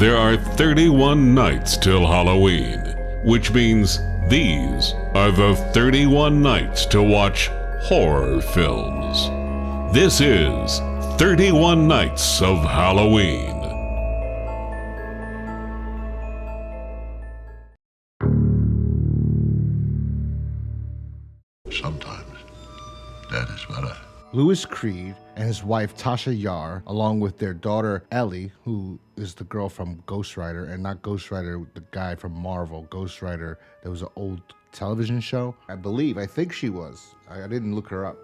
There are 31 nights till Halloween, which means these are the 31 nights to watch horror films. This is 31 Nights of Halloween. Sometimes dead is better. Louis Creed and his wife Tasha Yar, along with their daughter Ellie, who is the girl from Ghost Rider, and not Ghost Rider, the guy from Marvel, Ghost Rider, there was an old television show. I think she was. I didn't look her up.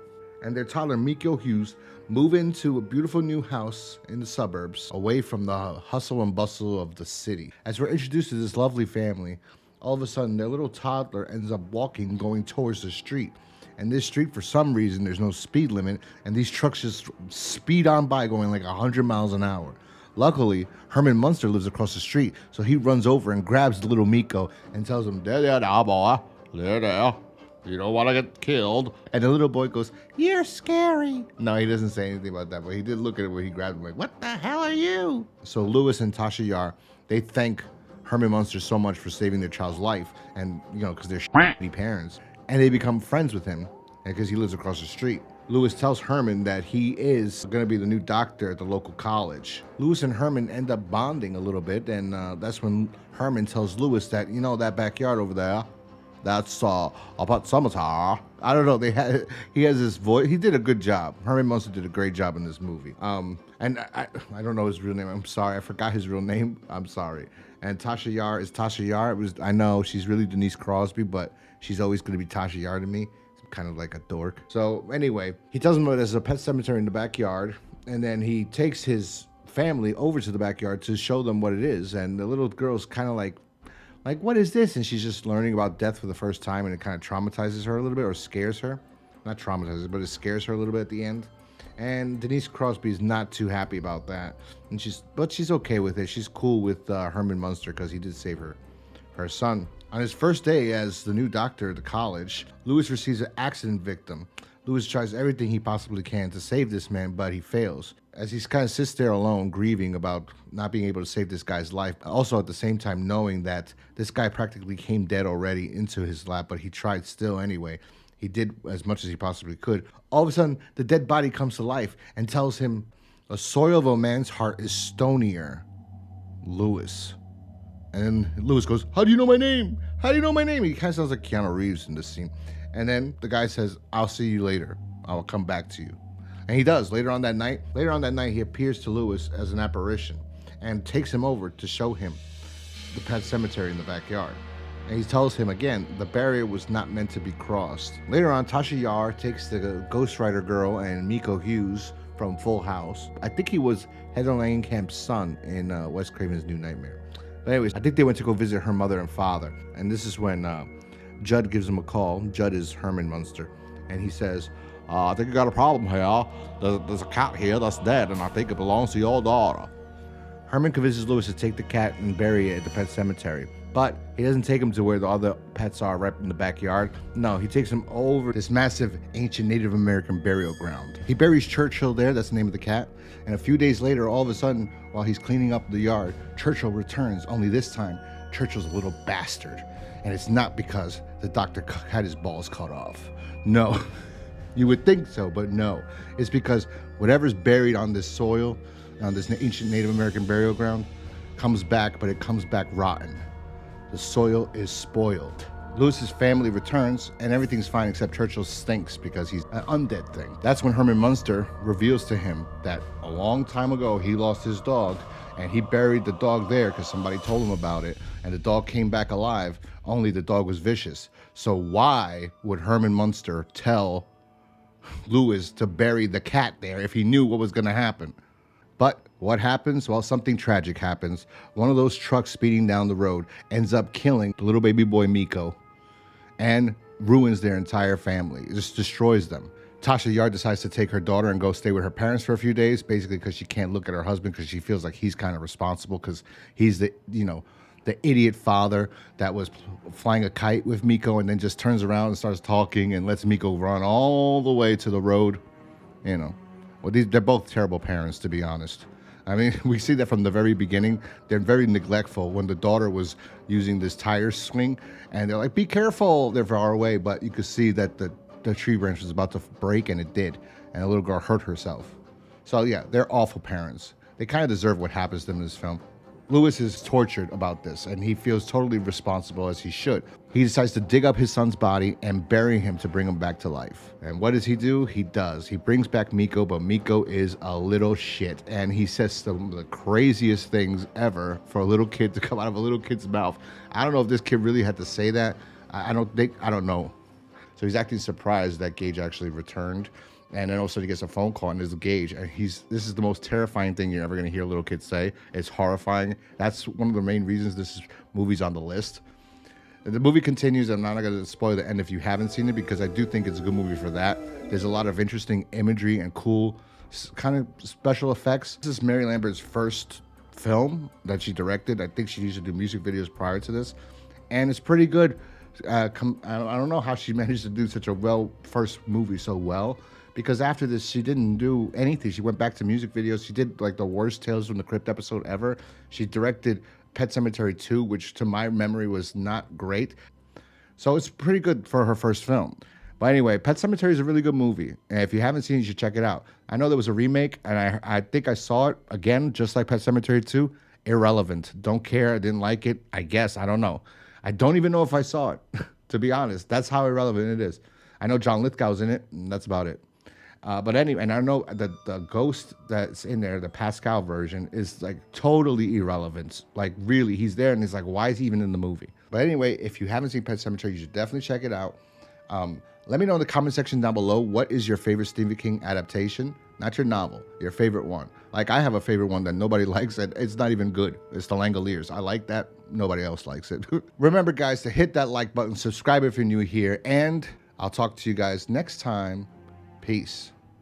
And their toddler Miko Hughes move into a beautiful new house in the suburbs, away from the hustle and bustle of the city. As we're introduced to this lovely family, all of a sudden their little toddler ends up going towards the street. And this street, for some reason, there's no speed limit, and these trucks just speed on by going like 100 miles an hour. Luckily, Herman Munster lives across the street, so he runs over and grabs the little Miko and tells him, there, boy, there. You don't want to get killed. And the little boy goes, you're scary. No, he doesn't say anything about that, but he did look at it when he grabbed him like, what the hell are you? So Louis and Tasha Yar, they thank Herman Munster so much for saving their child's life, and, because they're shitty parents. And they become friends with him because he lives across the street. Louis tells Herman that he is going to be the new doctor at the local college. Louis and Herman end up bonding a little bit, and that's when Herman tells Louis that, that backyard over there, that's about Sematary. I don't know, he has this voice. He did a good job. Herman Munster did a great job in this movie. And I don't know his real name. I'm sorry, I forgot his real name. I'm sorry. And Tasha Yar is Tasha Yar. I know she's really Denise Crosby, but she's always going to be Tasha Yar to me. It's kind of like a dork. So anyway, he tells him that there's a pet cemetery in the backyard, and then he takes his family over to the backyard to show them what it is. And the little girl's kind of like, what is this? And she's just learning about death for the first time, and it kind of traumatizes her a little bit, or scares her. Not traumatizes, but it scares her a little bit at the end. And Denise Crosby is not too happy about that, but she's okay with it. She's cool with Herman Munster because he did save her son. On his first day as the new doctor at the college, Louis receives an accident victim. Louis tries everything he possibly can to save this man, but he fails. As he kind of sits there alone, grieving about not being able to save this guy's life, also at the same time knowing that this guy practically came dead already into his lap, but he tried still anyway. He did as much as he possibly could. All of a sudden, the dead body comes to life and tells him, the soil of a man's heart is stonier. Louis. And then Louis goes, how do you know my name? How do you know my name? He kind of sounds like Keanu Reeves in this scene. And then the guy says, I'll see you later. I'll come back to you. And he does. Later on that night, he appears to Louis as an apparition and takes him over to show him the pet cemetery in the backyard. And he tells him again, the barrier was not meant to be crossed. Later on, Tasha Yar takes the Ghost Rider girl and Miko Hughes from Full House. I think he was Heather Langenkamp's son in Wes Craven's New Nightmare. But anyways, I think they went to go visit her mother and father. And this is when Judd gives him a call. Judd is Herman Munster. And he says, I think you got a problem here. There's a cat here that's dead, and I think it belongs to your daughter. Herman convinces Louis to take the cat and bury it at the pet cemetery. But he doesn't take him to where the other pets are right in the backyard. No, he takes him over this massive ancient Native American burial ground. He buries Churchill there, that's the name of the cat. And a few days later, all of a sudden, while he's cleaning up the yard, Churchill returns, only this time, Churchill's a little bastard. And it's not because the doctor had his balls cut off. No, you would think so, but no. It's because whatever's buried on this soil, on this ancient Native American burial ground, comes back, but it comes back rotten. The soil is spoiled. Louis's family returns, and everything's fine except Churchill stinks because he's an undead thing. That's when Herman Munster reveals to him that a long time ago he lost his dog, and he buried the dog there because somebody told him about it, and the dog came back alive, only the dog was vicious. So why would Herman Munster tell Louis to bury the cat there if he knew what was going to happen? But what happens? Well, something tragic happens. One of those trucks speeding down the road ends up killing the little baby boy Miko and ruins their entire family. It just destroys them. Tasha Yar decides to take her daughter and go stay with her parents for a few days, basically because she can't look at her husband because she feels like he's kind of responsible because he's the idiot father that was flying a kite with Miko and then just turns around and starts talking and lets Miko run all the way to the road. Well, they're both terrible parents, to be honest. I mean, we see that from the very beginning. They're very neglectful when the daughter was using this tire swing, and they're like, be careful, they're far away, but you could see that the tree branch was about to break, and it did, and the little girl hurt herself. So yeah, they're awful parents. They kind of deserve what happens to them in this film. Lewis is tortured about this, and he feels totally responsible, as he should. He decides to dig up his son's body and bury him to bring him back to life. And what does he do? He does. He brings back Miko, but Miko is a little shit, and he says some of the craziest things ever for a little kid to come out of a little kid's mouth. I don't know if this kid really had to say that. I don't know. So he's acting surprised that Gage actually returned. And then all of a sudden he gets a phone call, and there's Gage, and this is the most terrifying thing you're ever going to hear a little kid say. It's horrifying. That's one of the main reasons this movie's on the list. The movie continues. I'm not going to spoil the end if you haven't seen it, because I do think it's a good movie for that. There's a lot of interesting imagery and cool kind of special effects. This is Mary Lambert's first film that she directed. I think she used to do music videos prior to this, and it's pretty good. I don't know how she managed to do such a first movie so well. Because after this, she didn't do anything. She went back to music videos. She did like the worst Tales from the Crypt episode ever. She directed Pet Sematary 2, which to my memory was not great. So it's pretty good for her first film. But anyway, Pet Sematary is a really good movie. And if you haven't seen it, you should check it out. I know there was a remake, and I think I saw it again, just like Pet Sematary 2. Irrelevant. Don't care. I didn't like it. I guess. I don't know. I don't even know if I saw it, to be honest. That's how irrelevant it is. I know John Lithgow's in it, and that's about it. But anyway, and I know that the ghost that's in there, the Pascal version, is like totally irrelevant. Like really, he's there, and it's like, why is he even in the movie? But anyway, if you haven't seen Pet Sematary, you should definitely check it out. Let me know in the comment section down below, what is your favorite Stephen King adaptation? Not your novel, your favorite one. Like, I have a favorite one that nobody likes, and it's not even good. It's The Langoliers. I like that. Nobody else likes it. Remember, guys, to hit that like button, subscribe if you're new here, and I'll talk to you guys next time. Peace.